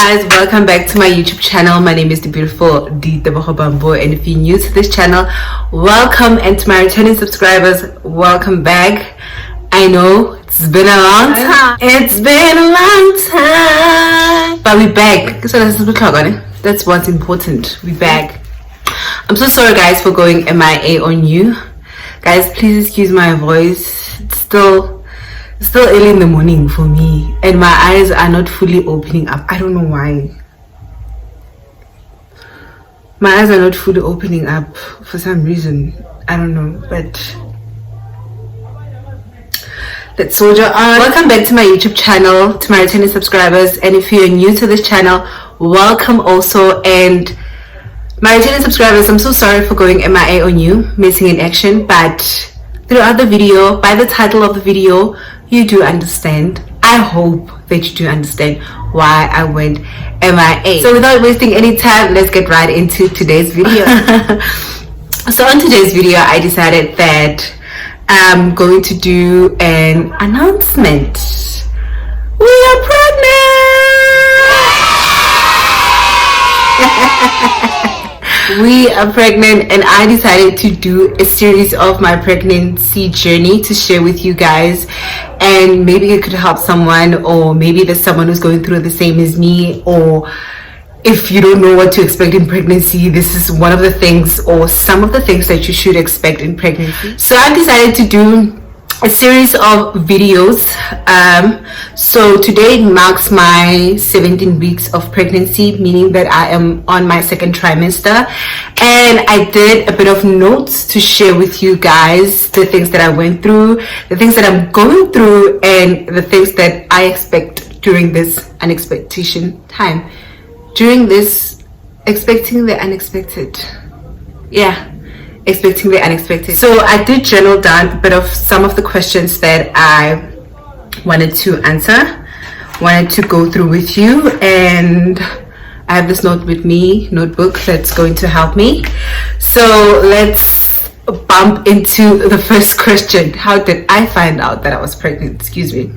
guys, welcome back to my YouTube channel. My name is the beautiful Dita Bambo, and if you're new to this channel, welcome, and to my returning subscribers, welcome back. I know it's been a long time. It's been a long time, but we're back. So that's what's important. We're back. I'm so sorry guys for going MIA on you guys. Please excuse my voice. It's still early in the morning for me, and my eyes are not fully opening up. I don't know why. My eyes are not fully opening up for some reason. I don't know, but let's soldier on. Welcome back to my YouTube channel, to my returning subscribers, and if you're new to this channel, welcome also. And my returning subscribers, I'm so sorry for going MIA on you, missing in action, but throughout the video, by the title of the video, you do understand. I hope that you do understand why I went MIA. So without wasting any time, let's get right into today's video. So on today's video, I decided that I'm going to do an announcement. We are pregnant! We are pregnant, and I decided to do a series of my pregnancy journey to share with you guys, and maybe it could help someone, or maybe there's someone who's going through the same as me, or if you don't know what to expect in pregnancy, this is one of the things or some of the things that you should expect in pregnancy. So I decided to do a series of videos. So today marks my 17 weeks of pregnancy, meaning that I am on my second trimester, and I did a bit of notes to share with you guys the things that I went through, the things that I'm going through, and the things that I expect during this unexpectation time, during this expecting the unexpected. Expecting the unexpected. So I did journal down a bit of some of the questions that I wanted to answer, wanted to go through with you, and I have this notebook that's going to help me. So let's bump into the first question. How did I find out that I was pregnant? Excuse me.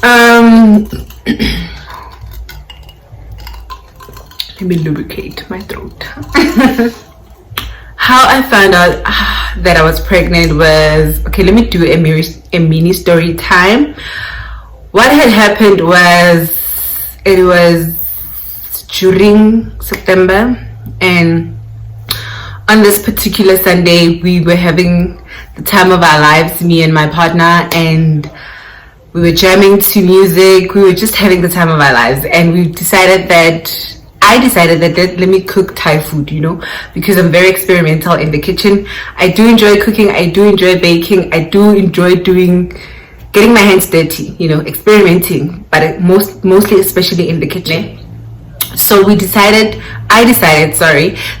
Let me lubricate my throat. How I found out that I was pregnant was, okay, let me do a mini story time. What had happened was, it was during September, and on this particular Sunday we were having the time of our lives, me and my partner, and we were jamming to music. We were just having the time of our lives, and I decided that let me cook Thai food, because I'm very experimental in the kitchen. I do enjoy cooking, I do enjoy baking, I do enjoy getting my hands dirty, experimenting, but mostly especially in the kitchen. So I decided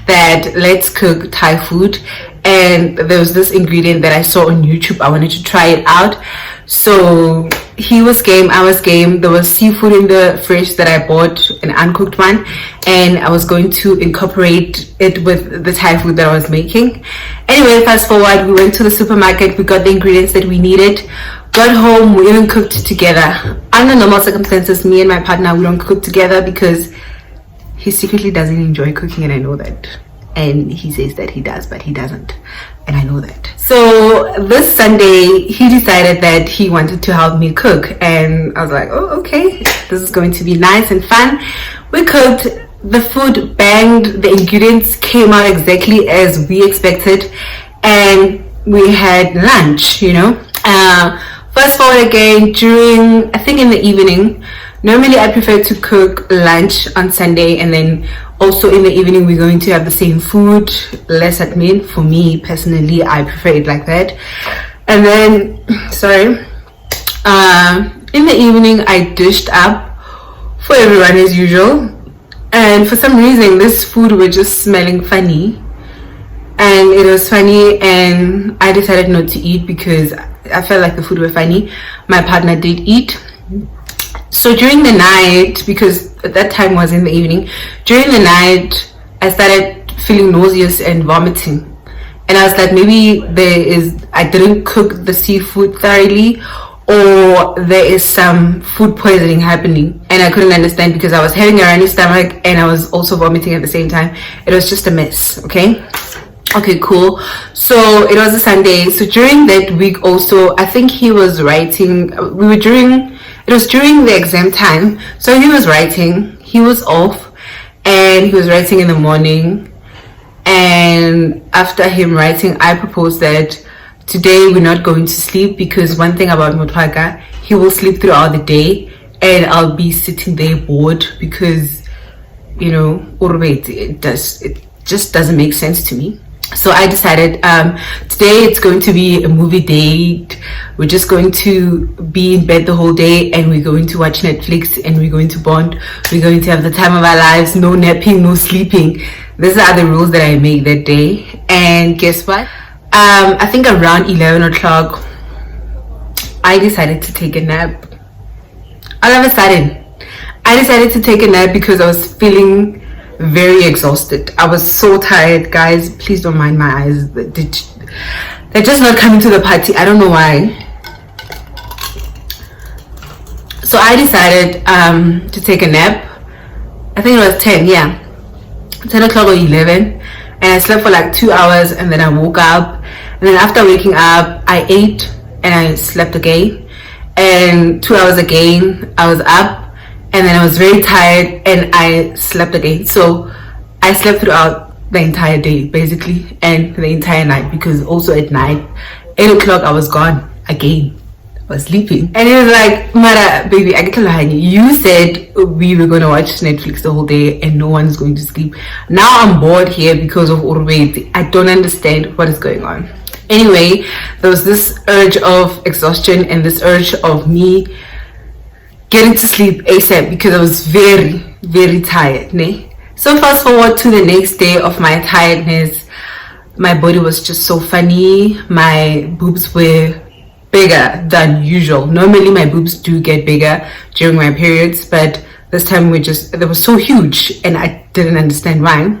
that let's cook Thai food, and there was this ingredient that I saw on YouTube. I wanted to try it out. So he was game, I was game. There was seafood in the fridge that I bought, an uncooked one, and I was going to incorporate it with the Thai food that I was making. Anyway, fast forward, we went to the supermarket, we got the ingredients that we needed, got home, we even cooked together. Under normal circumstances, me and my partner, we don't cook together because he secretly doesn't enjoy cooking, and I know that. And he says that he does, but he doesn't, and I know that. So this Sunday he decided that he wanted to help me cook, and I was like, oh, okay, this is going to be nice and fun. We cooked, the food banged, the ingredients came out exactly as we expected, and we had lunch. Fast forward again, I think in the evening. Normally I prefer to cook lunch on Sunday, and then also in the evening we're going to have the same food, less admin. For me personally, I prefer it like that. And then in the evening I dished up for everyone as usual, and for some reason this food was just smelling funny, and it was funny, and I decided not to eat because I felt like the food was funny. My partner did eat. So during the night, because at that time was in the evening, during the night I started feeling nauseous and vomiting, and I was like, maybe I didn't cook the seafood thoroughly, or there is some food poisoning happening. And I couldn't understand because I was having a runny stomach and I was also vomiting at the same time. It was just a mess. Okay, cool. So it was a Sunday. So during that week also, I think he was writing. It was during the exam time. So he was writing. He was off and he was writing in the morning. And after him writing, I proposed that today we're not going to sleep, because one thing about Mutwaka, he will sleep throughout the day and I'll be sitting there bored because, you know, it just doesn't make sense to me. So I decided today it's going to be a movie date. We're just going to be in bed the whole day and we're going to watch Netflix and we're going to bond. We're going to have the time of our lives. No napping, no sleeping. These are the rules that I made that day. And guess what? I think around 11 o'clock I decided to take a nap. All of a sudden I decided to take a nap because I was feeling very exhausted. I was so tired, guys. Please don't mind my eyes. They're just not coming to the party. I don't know why. So I decided to take a nap. I think it was 10, yeah, 10 o'clock or 11, and I slept for like 2 hours, and then I woke up, and then after waking up I ate and I slept again, and 2 hours again I was up, and then I was very tired and I slept again. So I slept throughout the entire day basically, and the entire night, because also at night 8 o'clock I was gone again. I was sleeping, and it was like, Mara baby, I get you said we were gonna watch Netflix the whole day and no one's going to sleep. Now I'm bored here because of Urweti. I don't understand what is going on. Anyway, there was this urge of exhaustion and this urge of me getting to sleep ASAP because I was very, very tired. So fast forward to the next day of my tiredness, my body was just so funny. My boobs were bigger than usual. Normally my boobs do get bigger during my periods, but this time they were so huge and I didn't understand why.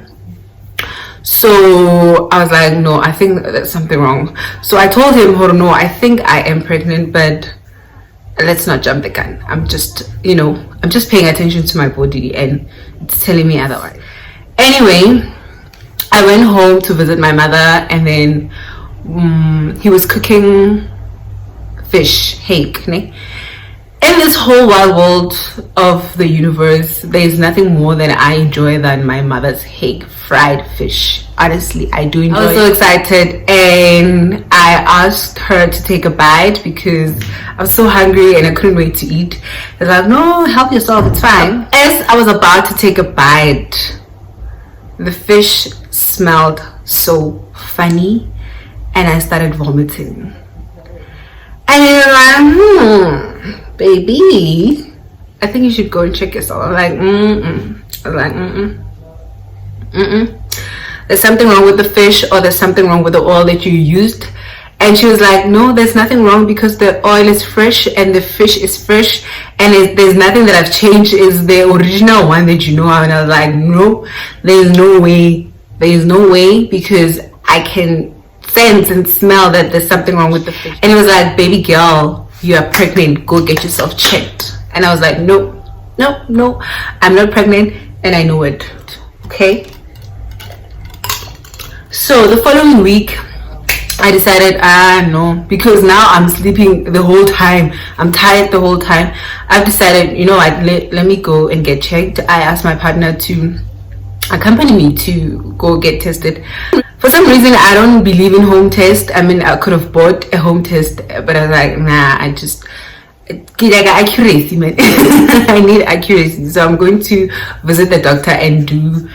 So I was like, no, I think there's something wrong. So I told him, no, I think I am pregnant, but let's not jump the gun. I'm just paying attention to my body and it's telling me otherwise. Anyway, I went home to visit my mother, and then he was cooking fish, hake. In this whole wide world of the universe, there's nothing more that I enjoy than my mother's hake, fried fish. Honestly, I do enjoy it. I was so excited and I asked her to take a bite because I was so hungry and I couldn't wait to eat. I was like, no, help yourself, it's fine. As I was about to take a bite, the fish smelled so funny and I started vomiting. And then like, baby, I think you should go and check yourself. I'm like, I was like, there's something wrong with the fish, or there's something wrong with the oil that you used. And she was like, no, there's nothing wrong because the oil is fresh and the fish is fresh, and there's nothing that I've changed. Is the original one that you know. And I was like, no, there's no way, because I can sense and smell that there's something wrong with the fish. And it was like, baby girl, you are pregnant, go get yourself checked. And I was like, no, I'm not pregnant and I know it. Okay, so the following week I decided, no, because now I'm sleeping the whole time, I'm tired the whole time. I've decided, you know what, let me go and get checked. I asked my partner to accompany me to go get tested. For some reason I don't believe in home test. I mean, I could have bought a home test, but I was like, nah, I got accuracy, man. I need accuracy. So I'm going to visit the doctor and do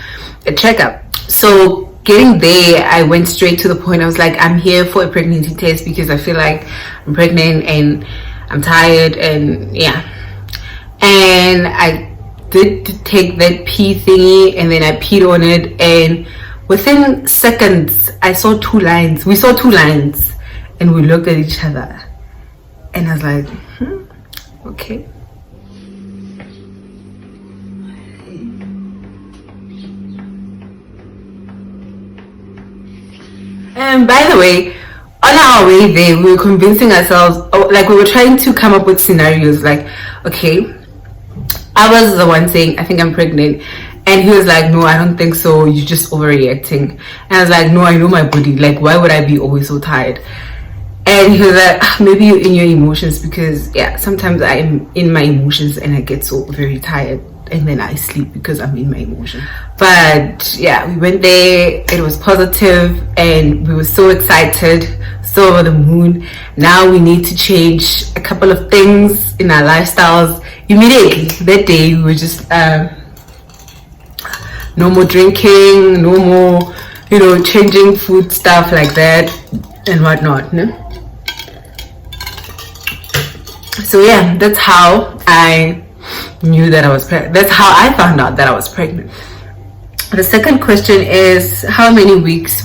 a checkup. So getting there, I went straight to the point. I was like, I'm here for a pregnancy test because I feel like I'm pregnant and I'm tired, and yeah. And I did take that pee thingy, and then I peed on it, and within seconds I saw 2 lines. We saw 2 lines and we looked at each other and I was like, okay. And by the way, on our way there, we were convincing ourselves, like we were trying to come up with scenarios like, okay, I was the one saying, I think I'm pregnant. And he was like, no, I don't think so. You're just overreacting. And I was like, no, I know my body. Like, why would I be always so tired? And he was like, maybe you're in your emotions, because yeah, sometimes I'm in my emotions and I get so very tired and then I sleep because I'm in my emotion. But yeah, we went there, it was positive and we were so excited, so over the moon. Now we need to change a couple of things in our lifestyles immediately. That day we were just no more drinking, no more, you know, changing food stuff like that and whatnot, no? So yeah, that's how I knew that I was pregnant. That's how I found out that I was pregnant. The second question is, how many weeks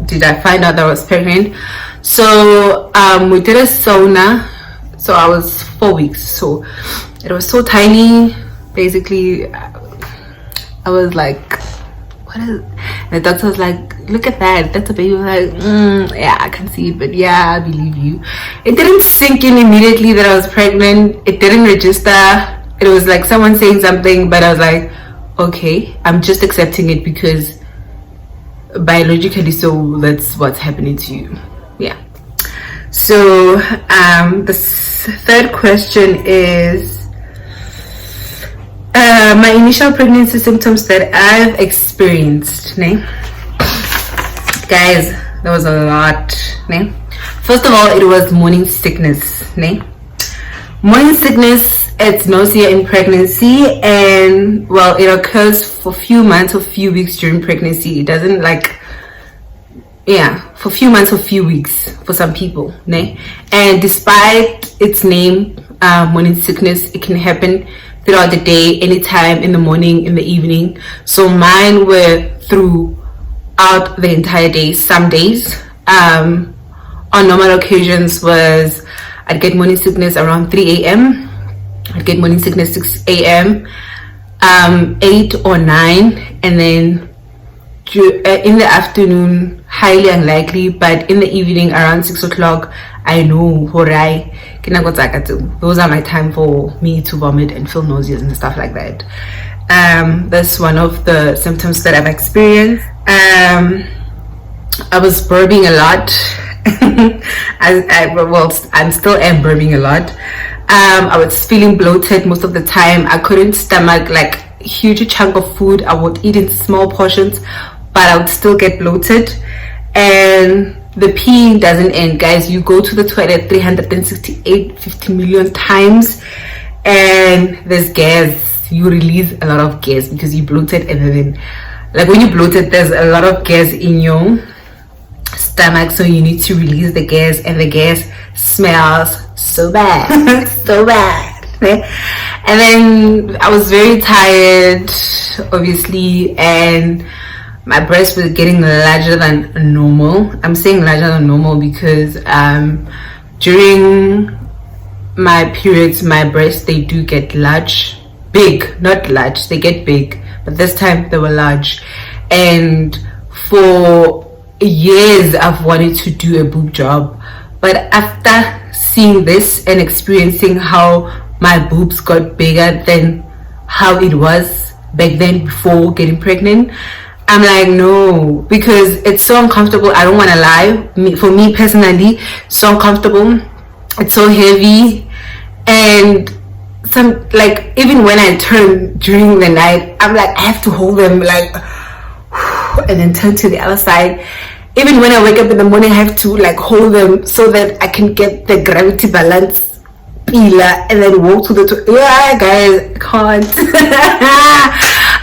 did I find out that I was pregnant? So we did a sauna, so I was 4 weeks. So it was so tiny. Basically, I was like, what is it? The doctor was like, look at that, that's a baby. I was like, yeah, I can see it, but yeah, I believe you. It didn't sink in immediately that I was pregnant. It didn't register. It was like someone saying something, but I was like, okay, I'm just accepting it because biologically, so that's what's happening to you. Yeah. So the third question is, my initial pregnancy symptoms that I've experienced, né? Guys, there was a lot, né? First of all, it was morning sickness, né? Morning sickness, it's nausea in pregnancy, and well, it occurs for a few months or few weeks during pregnancy. It doesn't like, yeah, for a few months or few weeks for some people, né? And despite its name, morning sickness, it can happen throughout the day, anytime, in the morning, in the evening. So mine were throughout the entire day. Some days, on normal occasions, was I'd get morning sickness around 3 a.m. I'd get morning sickness 6 a.m., 8 or 9, and then in the afternoon, highly unlikely, but in the evening around 6 o'clock, I know horai. Those are my time for me to vomit and feel nauseous and stuff like that. That's one of the symptoms that I've experienced. I was burping a lot. I'm still am burping a lot. I was feeling bloated most of the time. I couldn't stomach like a huge chunk of food. I would eat in small portions, but I would still get bloated. And the peeing doesn't end, guys. You go to the toilet 50 million times and there's gas. You release a lot of gas because you bloated, and then like when you bloated, there's a lot of gas in your stomach, so you need to release the gas, and the gas smells so bad. So bad. And then I was very tired, obviously, and my breasts were getting larger than normal. I'm saying larger than normal because during my periods, my breasts, they do get large, big, not large, they get big, but this time they were large. And for years I've wanted to do a boob job, but after seeing this and experiencing how my boobs got bigger than how it was back then before getting pregnant, I'm like, no, because it's so uncomfortable. I don't want to lie. For me personally, so uncomfortable. It's so heavy, and some, like, even when I turn during the night, I'm like, I have to hold them like, and then turn to the other side. Even when I wake up in the morning, I have to like hold them so that I can get the gravity balance pillar and then walk to the yeah, guys, I can't.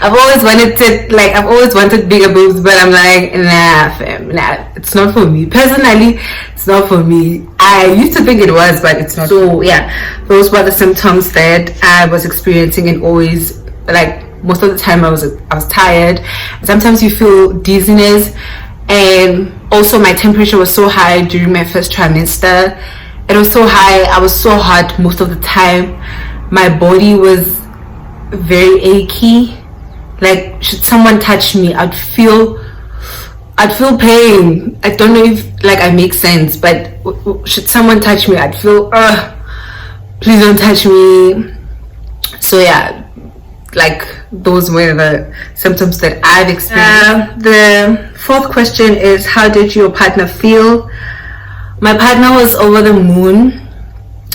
I've always wanted bigger boobs, but I'm like, nah, fam, nah, it's not for me. Personally, it's not for me. I used to think it was, but it's not. So yeah, those were the symptoms that I was experiencing, and always, like, most of the time I was tired. Sometimes you feel dizziness, and also my temperature was so high during my first trimester. It was so high. I was so hot most of the time. My body was very achy. Like, should someone touch me, I'd feel I'd feel pain. I don't know if like I make sense, but should someone touch me, I'd feel, please don't touch me. So yeah, like those were the symptoms that I've experienced. The fourth question is, how did your partner feel? My partner was over the moon,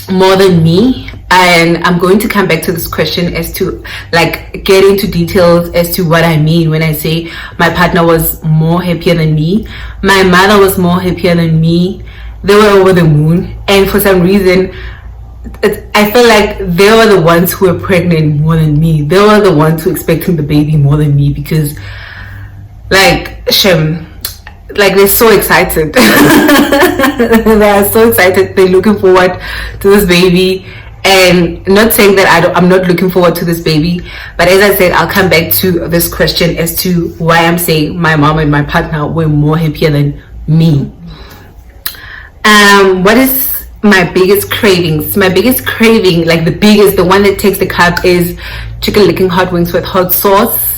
more than me, and I'm going to come back to this question as to like get into details as to what I mean when I say my partner was more happier than me. My mother was more happier than me. They were over the moon, and for some reason I feel like they were the ones who were pregnant more than me. They were the ones who were expecting the baby more than me, because like like they're so excited. They are so excited. They're looking forward to this baby. And not saying that I'm not looking forward to this baby, but as I said, I'll come back to this question as to why I'm saying my mom and my partner were more happier than me. What is my biggest cravings? My biggest craving, like the one that takes the cup, is chicken licking hot wings with hot sauce.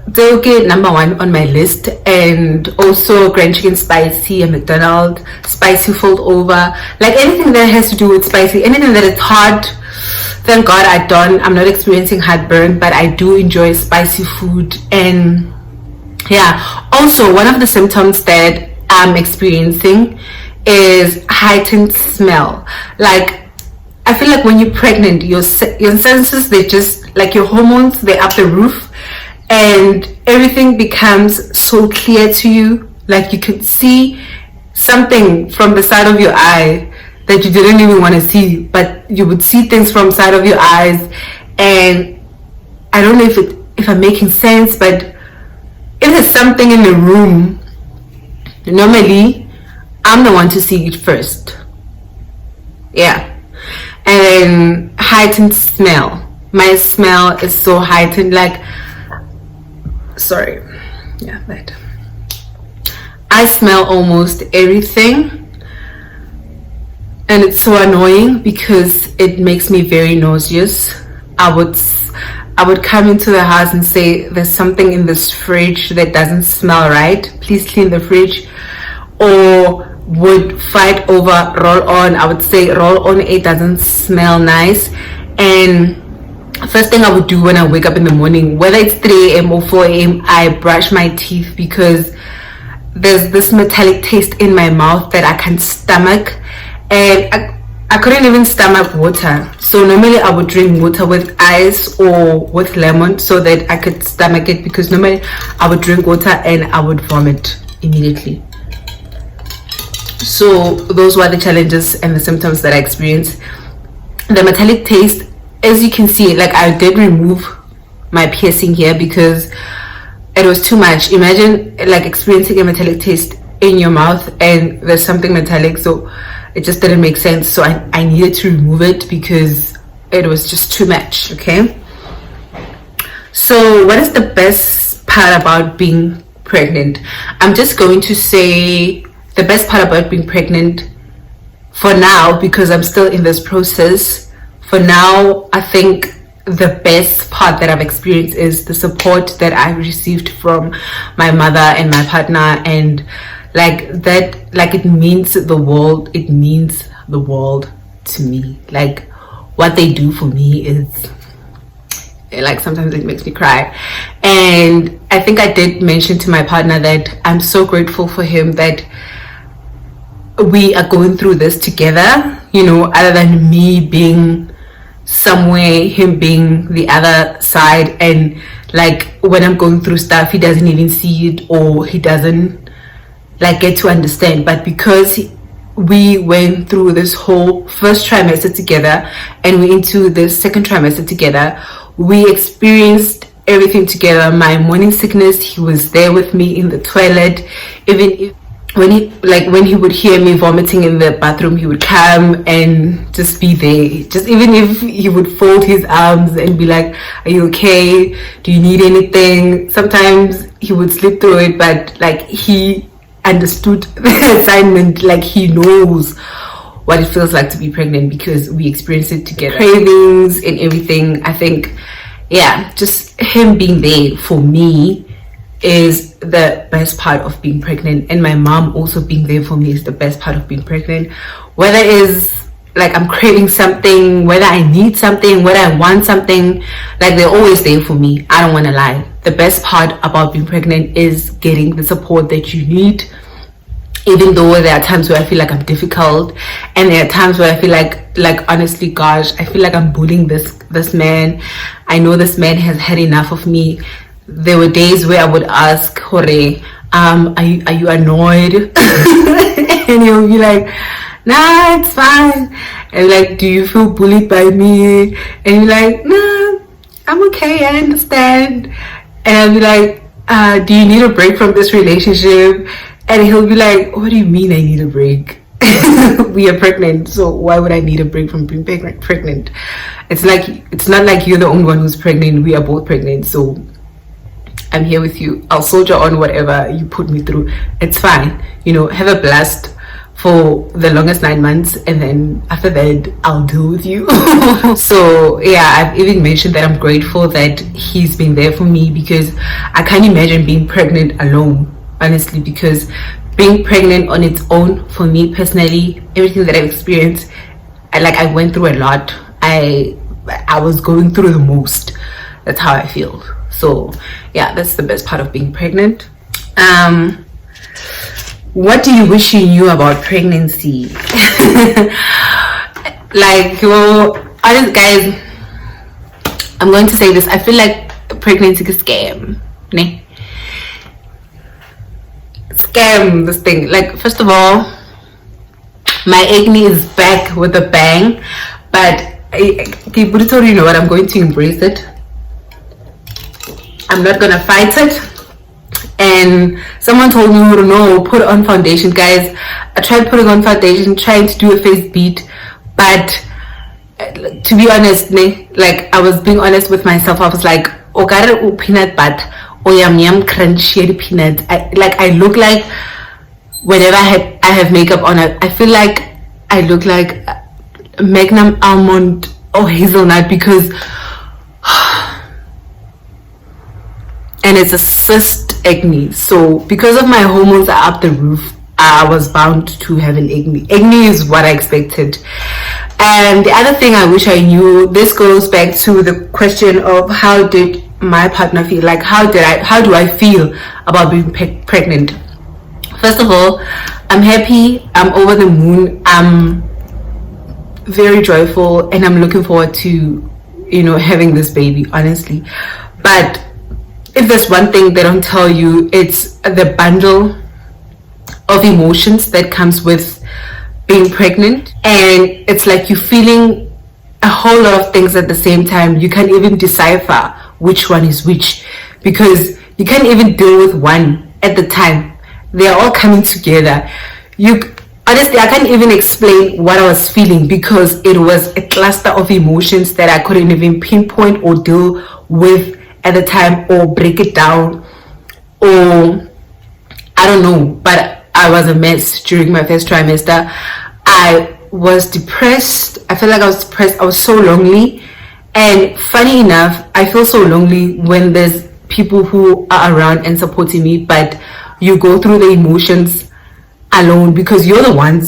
They'll get number one on my list, and also grand chicken spicy and McDonald's spicy fold over, like anything that has to do with spicy, anything that is hot. Thank God I'm not experiencing heartburn, but I do enjoy spicy food. And yeah, also one of the symptoms that I'm experiencing is heightened smell. Like I feel like when you're pregnant, your senses, they just like your hormones, they're up the roof, and everything becomes so clear to you. Like you could see something from the side of your eye that you didn't even want to see, but you would see things from side of your eyes. And I don't know if I'm making sense, but if there's something in the room, normally I'm the one to see it first. Yeah. And then heightened smell. My smell is so heightened, like, sorry, yeah, that I smell almost everything, and it's so annoying because it makes me very nauseous. I would come into the house and say, there's something in this fridge that doesn't smell right, please clean the fridge. Or would fight over roll on. I would say roll on, it doesn't smell nice. And first thing I would do when I wake up in the morning, whether it's 3 a.m. or 4 a.m., I brush my teeth, because there's this metallic taste in my mouth that I can't stomach. And I couldn't even stomach water. So normally I would drink water with ice or with lemon so that I could stomach it, because normally I would drink water and I would vomit immediately. So those were the challenges and the symptoms that I experienced. The metallic taste, as you can see, like I did remove my piercing here because it was too much. Imagine like experiencing a metallic taste in your mouth and there's something metallic, so it just didn't make sense. So I needed to remove it because it was just too much. Okay, so what is the best part about being pregnant? I'm just going to say the best part about being pregnant for now, because I'm still in this process. For now, I think the best part that I've experienced is the support that I received from my mother and my partner, and like that, like it means the world. It means the world to me. Like what they do for me is like, sometimes it makes me cry. And I think I did mention to my partner that I'm so grateful for him that we are going through this together, you know, other than me being somewhere, him being the other side. And like when I'm going through stuff, he doesn't even see it, or he doesn't like get to understand. But because we went through this whole first trimester together and we into the second trimester together, we experienced everything together. My morning sickness, he was there with me in the toilet. Even if when he would hear me vomiting in the bathroom, he would come and just be there. Just even if he would fold his arms and be like, are you okay? Do you need anything? Sometimes he would slip through it, but like he understood the assignment. Like he knows what it feels like to be pregnant because we experienced it together. Cravings and everything. I think, yeah, just him being there for me is the best part of being pregnant, and my mom also being there for me is the best part of being pregnant. Whether it's like I'm craving something, whether I need something, whether I want something, like they're always there for me. I don't want to lie. The best part about being pregnant is getting the support that you need, even though there are times where I feel like I'm difficult, and there are times where I feel like honestly, gosh, I feel like I'm bullying this man. I know this man has had enough of me. There were days where I would ask Hore, are you annoyed? And he'll be like, nah, it's fine. And like, do you feel bullied by me? And you're like, nah, I'm okay, I understand. And I'll be like, do you need a break from this relationship? And he'll be like, what do you mean I need a break? We are pregnant, so why would I need a break from being pregnant? It's not like you're the only one who's pregnant. We are both pregnant, so I'm here with you. I'll soldier on whatever you put me through. It's fine. You know, have a blast for the longest 9 months, and then after that I'll deal with you. So yeah, I've even mentioned that I'm grateful that he's been there for me, because I can't imagine being pregnant alone, honestly, because being pregnant on its own, for me personally, everything that I've experienced, I went through a lot. I was going through the most. That's how I feel. So yeah, that's the best part of being pregnant. What do you wish you knew about pregnancy? Well, honest guys, I'm going to say this. I feel like pregnancy is a scam. Ne? Scam, this thing. Like, first of all, my acne is back with a bang, but you know what, I'm going to embrace it. I'm not gonna fight it. And someone told me, no, put on foundation. Guys, I tried putting on foundation, trying to do a face beat, but to be honest, like, I was being honest with myself. I was like, oh, got it, peanut butter, oh, yum crunchy peanuts. I look like, whenever I have makeup on, I feel like I look like Magnum almond or hazelnut, because and it's a cyst acne. So because of my hormones are up the roof, I was bound to have an acne. Acne is what I expected. And the other thing I wish I knew, this goes back to the question of how did my partner feel, like how do I feel about being pregnant. First of all, I'm happy, I'm over the moon, I'm very joyful, and I'm looking forward to, you know, having this baby, honestly. But if there's one thing they don't tell you, it's the bundle of emotions that comes with being pregnant. And it's like you're feeling a whole lot of things at the same time. You can't even decipher which one is which, because you can't even deal with one at the time. They're all coming together. Honestly, I can't even explain what I was feeling, because it was a cluster of emotions that I couldn't even pinpoint or deal with at the time, or break it down, or I don't know. But I was a mess during my first trimester. I was depressed. I felt like I was depressed. I was so lonely. And funny enough, I feel so lonely when there's people who are around and supporting me, but you go through the emotions alone, because you're the one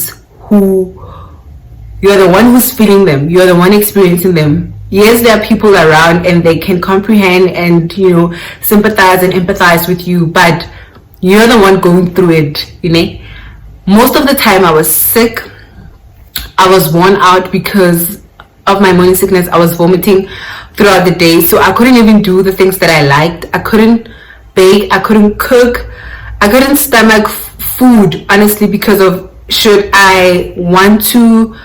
who's feeling them, you're the one experiencing them. Yes, there are people around and they can comprehend and, you know, sympathize and empathize with you, but you're the one going through it, you know. Most of the time I was sick. I was worn out because of my morning sickness. I was vomiting throughout the day, so I couldn't even do the things that I liked. I couldn't bake, I couldn't cook, I couldn't stomach food, honestly, because of, should I want to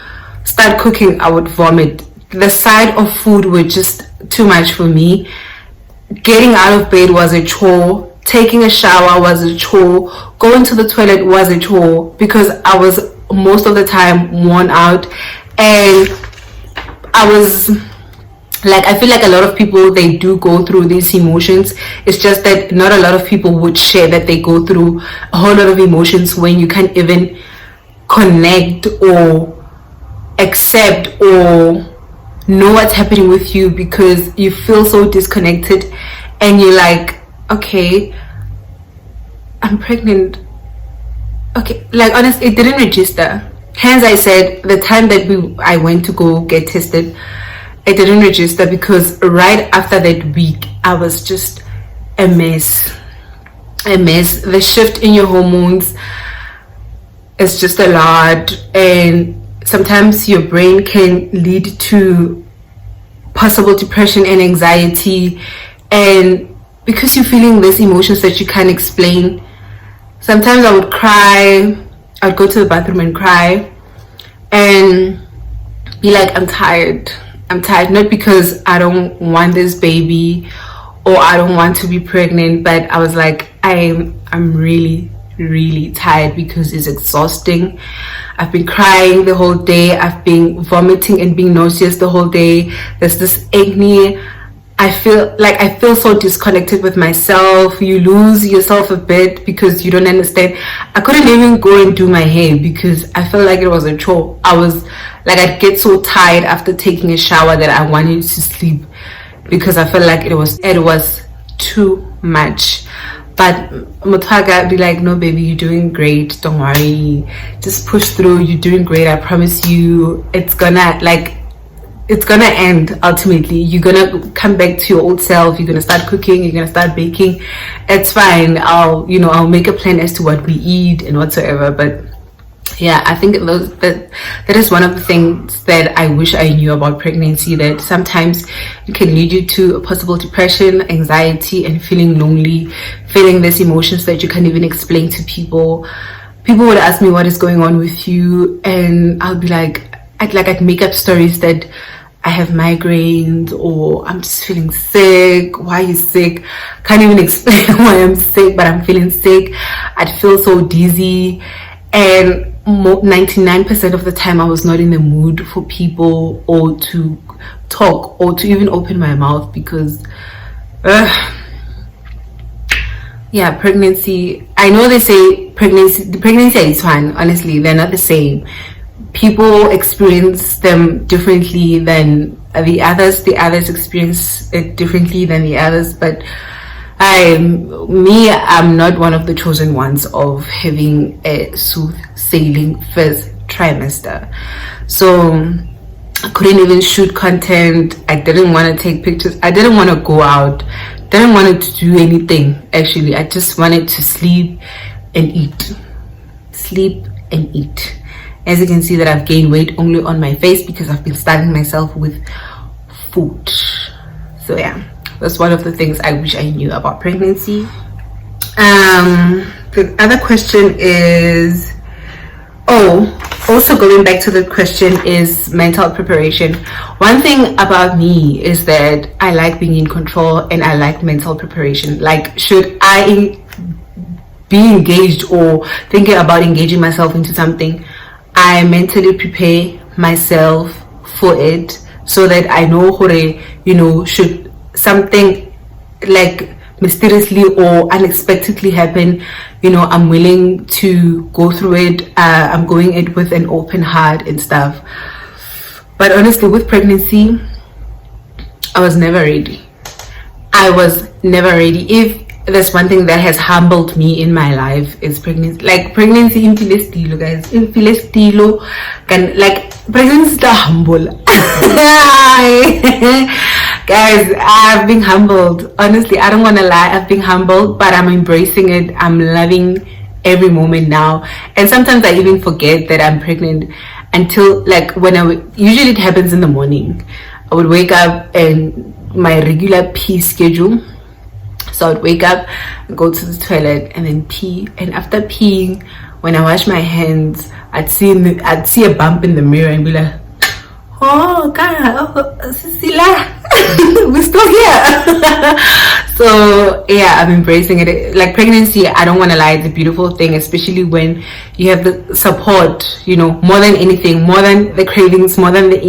start cooking, I would vomit. The sight of food was just too much for me. Getting out of bed was a chore. Taking a shower was a chore. Going to the toilet was a chore, because I was most of the time worn out. And I was like, I feel like a lot of people, they do go through these emotions. It's just that not a lot of people would share that they go through a whole lot of emotions when you can't even connect or accept or know what's happening with you, because you feel so disconnected and you're like, okay, I'm pregnant. Okay, like honestly, it didn't register. Hence I said the time that I went to go get tested, it didn't register because right after that week I was just a mess. The shift in your hormones is just a lot, and sometimes your brain can lead to possible depression and anxiety, and because you're feeling these emotions that you can't explain, sometimes I would cry. I'd go to the bathroom and cry and be like, I'm tired, not because I don't want this baby or I don't want to be pregnant, but I was like, I'm really tired because it's exhausting. I've been crying the whole day, I've been vomiting and being nauseous the whole day. There's this acne. I feel so disconnected with myself. You lose yourself a bit because you don't understand. I couldn't even go and do my hair because I felt like it was a chore. I was like, I'd get so tired after taking a shower that I wanted to sleep because I felt like it was too much. But Muthaga be like, no baby, you're doing great, don't worry, just push through, you're doing great, I promise you, it's gonna end. Ultimately you're gonna come back to your old self, you're gonna start cooking, you're gonna start baking, it's fine, I'll make a plan as to what we eat and whatsoever. But yeah, I think that is one of the things that I wish I knew about pregnancy, that sometimes it can lead you to a possible depression, anxiety, and feeling lonely, feeling these emotions that you can't even explain to people. People would ask me what is going on with you, and I'll be like, I'd make up stories that I have migraines, or I'm just feeling sick. Why are you sick? Can't even explain why I'm sick, but I'm feeling sick. I'd feel so dizzy, and 99% of the time I was not in the mood for people or to talk or to even open my mouth because yeah, pregnancy, I know they say pregnancy is one, honestly they're not the same. People experience them differently than the others experience it differently than the others, but I'm not one of the chosen ones of having a smooth sailing first trimester. So I couldn't even shoot content. I didn't want to take pictures. I didn't want to go out. Didn't want to do anything actually. I just wanted to sleep and eat. As you can see that I've gained weight only on my face because I've been starving myself with food. So yeah, that's one of the things I wish I knew about pregnancy. The other question is, also going back to the question, is mental preparation. One thing about me is that I like being in control and I like mental preparation. Like, should I be engaged or thinking about engaging myself into something, I mentally prepare myself for it so that I know, should something like mysteriously or unexpectedly happen, I'm willing to go through it. I'm going it with an open heart and stuff. But honestly, with pregnancy, I was never ready. If there's one thing that has humbled me in my life, is pregnancy. Like, pregnancy in Filestilo, guys, in Filestilo can, like, pregnancy is humble. Guys, I've been humbled. Honestly, I don't want to lie, I've been humbled, but I'm embracing it. I'm loving every moment now. And sometimes I even forget that I'm pregnant until, like, usually it happens in the morning. I would wake up and my regular pee schedule. So I would wake up, go to the toilet, and then pee. And after peeing, when I wash my hands, I'd see a bump in the mirror and be like, oh God, Cecilia, we're still here. So yeah, I'm embracing it. Like, pregnancy, I don't want to lie, it's a beautiful thing, especially when you have the support, more than anything, more than the cravings, more than the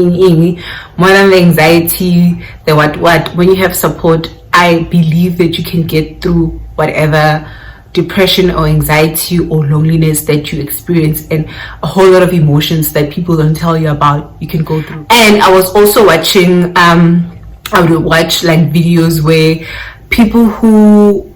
more than the anxiety, the what. When you have support, I believe that you can get through whatever depression or anxiety or loneliness that you experience, and a whole lot of emotions that people don't tell you about, you can go through. And I was also watching, I would watch like videos where people who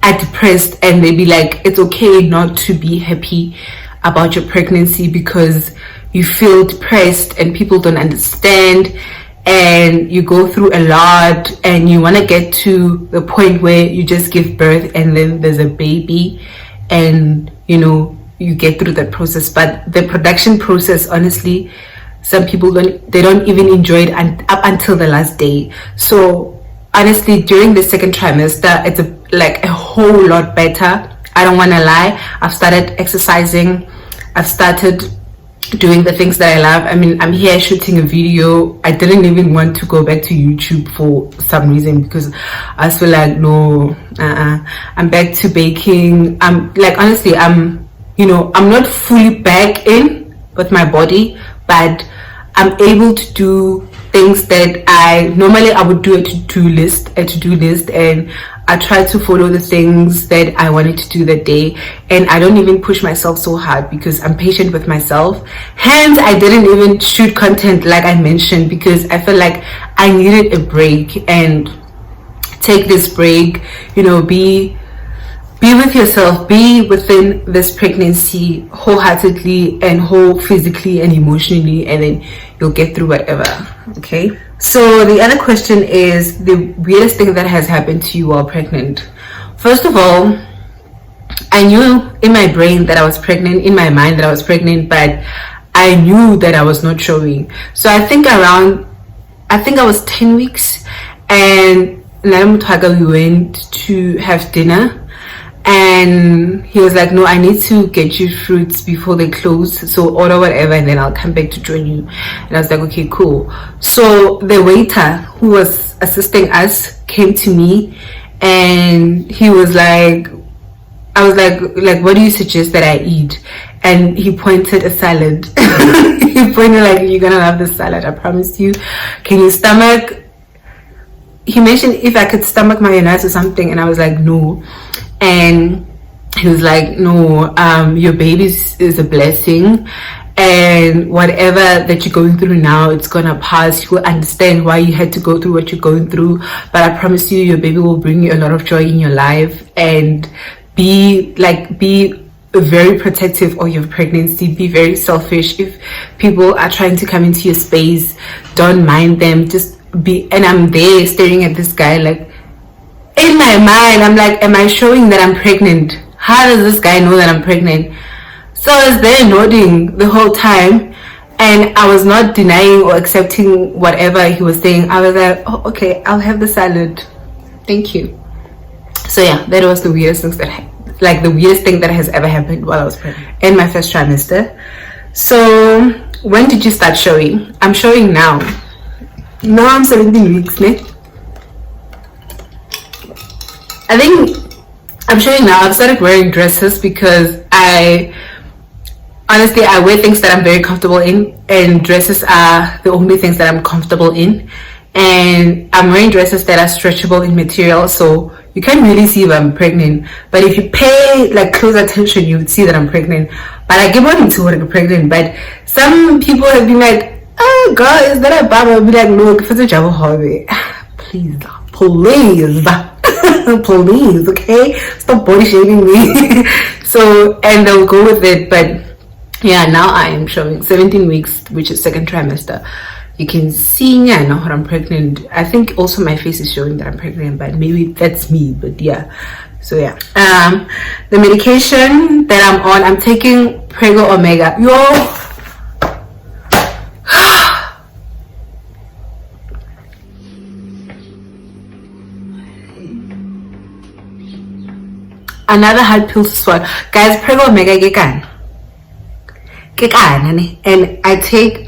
are depressed depressed, and they be like, it's okay not to be happy about your pregnancy because you feel depressed and people don't understand, and you go through a lot, and you want to get to the point where you just give birth and then there's a baby, and you know, you get through that process. But the production process, honestly, some people don't even enjoy it up until the last day. So honestly, during the second trimester, it's like a whole lot better. I don't want to lie. I've started exercising. I've started doing the things that I love. I mean, I'm here shooting a video. I didn't even want to go back to YouTube for some reason because I feel like, no, I'm back to baking. I'm like, honestly, I'm not fully back in with my body, but I'm able to do things that I would do a to-do list, and I try to follow the things that I wanted to do that day, and I don't even push myself so hard because I'm patient with myself. Hence, I didn't even shoot content like I mentioned because I felt like I needed a break, and take this break, you know, be with yourself, be within this pregnancy wholeheartedly and whole physically and emotionally, and then you'll get through whatever. Okay, so the other question is the weirdest thing that has happened to you while pregnant. First of all, I knew in my brain that I was pregnant, in my mind that I was pregnant, but I knew that I was not showing. So I think I was 10 weeks, and we went to have dinner, and he was like, no, I need to get you fruits before they close, so order whatever and then I'll come back to join you. And I was like, okay, cool. So the waiter who was assisting us came to me, and he was like, I was like, what do you suggest that I eat? And he pointed a salad. He pointed like, you're gonna love this salad, I promise you. Can you stomach? He mentioned if I could stomach mayonnaise or something, and I was like, no. And he was like, no, your baby is a blessing, and whatever that you're going through now, it's gonna pass. You will understand why you had to go through what you're going through, but I promise you, your baby will bring you a lot of joy in your life. And be very protective of your pregnancy. Be very selfish. If people are trying to come into your space, don't mind them, just be. And I'm there staring at this guy, like, in my mind, I'm like, am I showing that I'm pregnant? How does this guy know that I'm pregnant? So I was there nodding the whole time, and I was not denying or accepting whatever he was saying. I was like, oh, okay, I'll have the salad, thank you. So yeah, that was the weirdest thing the weirdest thing that has ever happened while I was pregnant in my first trimester. So when did you start showing? I'm showing now. Now I'm 17 weeks, ne? I think I'm showing now. I've started wearing dresses because honestly, I wear things that I'm very comfortable in, and dresses are the only things that I'm comfortable in. And I'm wearing dresses that are stretchable in material, so you can't really see if I'm pregnant. But if you pay like close attention, you would see that I'm pregnant. But I give on to I'm pregnant. But some people have been like, oh God, is that a baba? I'll be like, look, if it's a Java hobby, please, please, okay, stop body shaming me. So, and they'll go with it. But yeah, now I am showing 17 weeks, which is second trimester. You can see, yeah, now I'm pregnant. I think also my face is showing that I'm pregnant, but maybe that's me. But yeah, so yeah, the medication that I'm on, I'm taking Prego Omega. Yo, another hard pill to swallow, guys. Prego Omega and I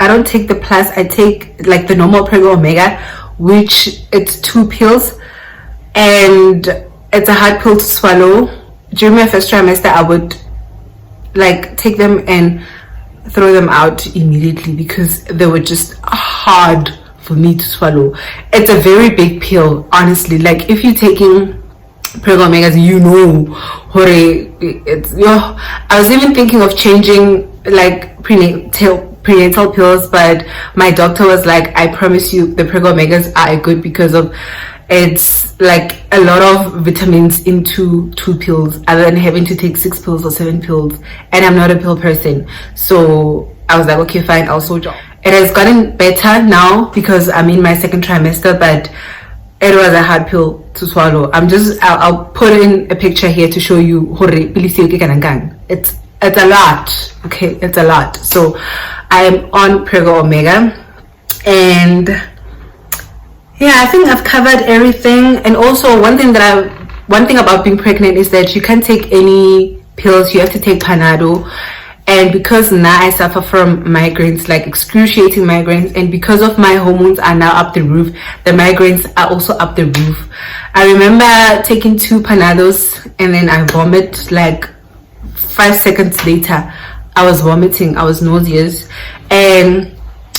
don't take the plus, I take like the normal Prego Omega, which it's 2 pills, and it's a hard pill to swallow. During my first trimester, I would like take them and throw them out immediately because they were just hard for me to swallow. It's a very big pill, honestly. Like if you're taking Prego Omegas, you know, I was even thinking of changing like prenatal pills, but my doctor was like, I promise you the Prego Omegas are good because of it's like a lot of vitamins into 2 pills, other than having to take 6 pills or 7 pills, and I'm not a pill person. So I was like, okay, fine, I'll soldier. It has gotten better now because I'm in my 2nd trimester, but it was a hard pill to swallow. I'll put in a picture here to show you. It's a lot, okay, it's a lot. So I'm on Prego Omega, and yeah, I think I've covered everything. And also one thing about being pregnant is that you can't take any pills. You have to take Panado. And because now I suffer from migraines, like excruciating migraines, and because of my hormones are now up the roof, the migraines are also up the roof. I remember taking 2 Panados and then I vomit like 5 seconds later. I was vomiting, I was nauseous. And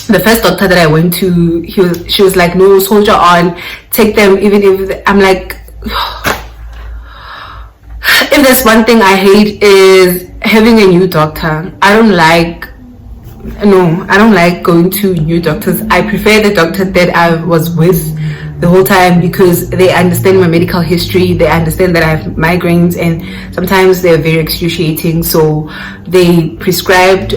the first doctor that I went to, she was like, no, soldier on, take them. Even if I'm like, if there's one thing I hate is having a new doctor. I don't like going to new doctors. I prefer the doctor that I was with the whole time, because they understand my medical history, they understand that I have migraines, and sometimes they're very excruciating. So they prescribed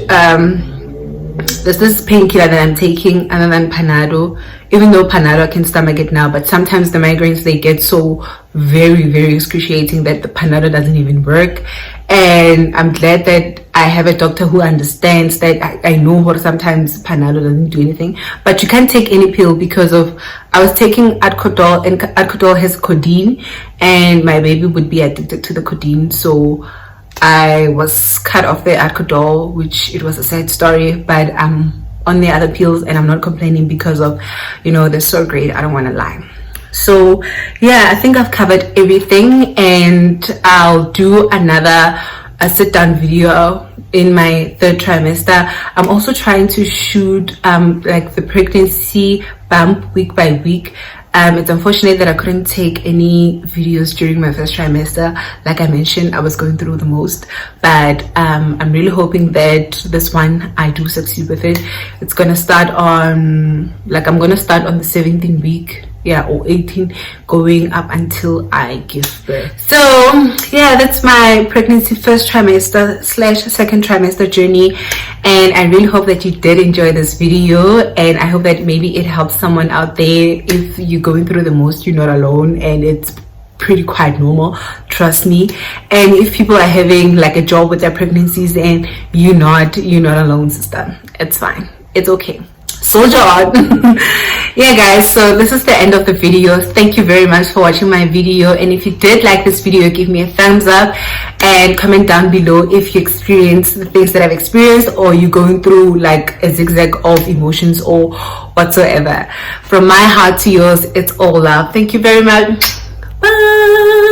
there's this painkiller that I'm taking other than Panado, even though Panado I can stomach it now, but sometimes the migraines, they get so very, very excruciating that the Panado doesn't even work. And I'm glad that I have a doctor who understands that I know what sometimes Panado doesn't do anything, but you can't take any pill because of, I was taking Adcodol, and Adcodol has codeine, and my baby would be addicted to the codeine. So I was cut off the Adcodol, which it was a sad story, but I'm on the other pills and I'm not complaining because of, they're so great. I don't want to lie. So yeah, I think I've covered everything, and I'll do another sit down video in my 3rd trimester. I'm also trying to shoot like the pregnancy bump week by week. It's unfortunate that I couldn't take any videos during my 1st trimester. Like I mentioned, I was going through the most, but I'm really hoping that this one I do succeed with it. It's gonna start on, I'm gonna start on the 17th week, or 18, going up until I give birth. So yeah, that's my pregnancy 1st trimester / 2nd trimester journey, and I really hope that you did enjoy this video, and I hope that maybe it helps someone out there. If you're going through the most, you're not alone, and it's pretty quite normal, trust me. And if people are having like a job with their pregnancies and you're not alone, sister, it's fine, it's okay, soldier on. Yeah guys, so this is the end of the video. Thank you very much for watching my video, and if you did like this video, give me a thumbs up and comment down below if you experience the things that I've experienced, or you're going through like a zigzag of emotions or whatsoever. From my heart to yours, it's all love. Thank you very much. Bye.